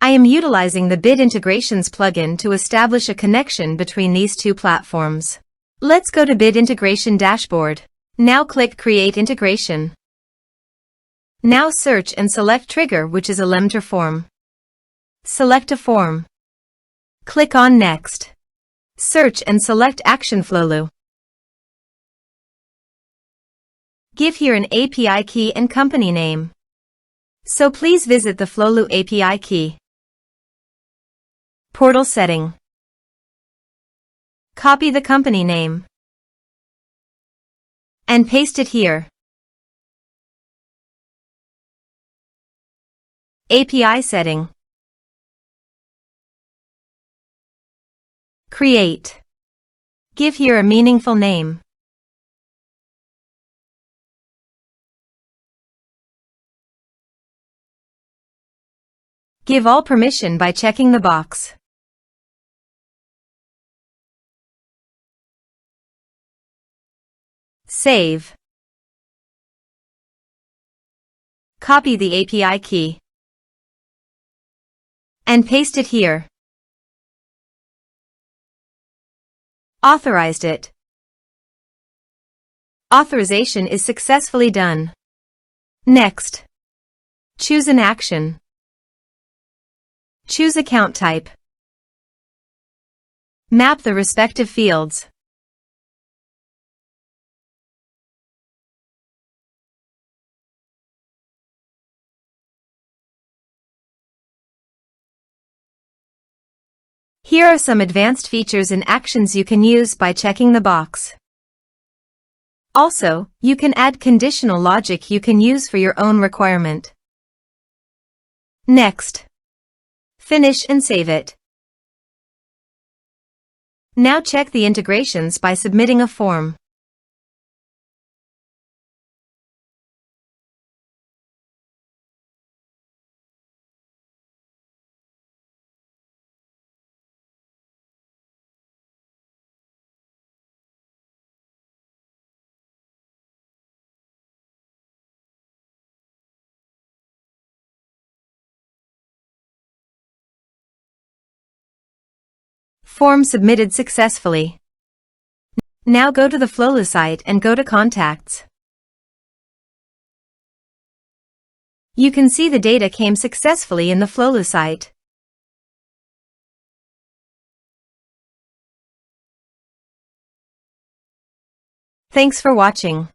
I am utilizing the Bit Integrations plugin to establish a connection between these two platforms. Let's go to Bit Integration Dashboard. Now click Create Integration. Now search and select Trigger, which is Elementor Form. Select a form. Click on Next. Search and select Action Flowlu. Give here an API key and company name. So please visit the Flowlu API key. Portal setting. Copy the company name and paste it here. API setting. Create. Give here a meaningful name. Give all permission by checking the box. Save. Copy the API key and paste it here. Authorized it. Authorization is successfully done. Next. Choose an action. Choose account type. Map the respective fields. Here are some advanced features and actions you can use by checking the box. Also, you can add conditional logic you can use for your own requirement. Next. Finish and save it. Now check the integrations by submitting a form. Form submitted successfully. Now go to the Flowlu site and go to Contacts. You can see the data came successfully in the Flowlu site. Thanks for watching.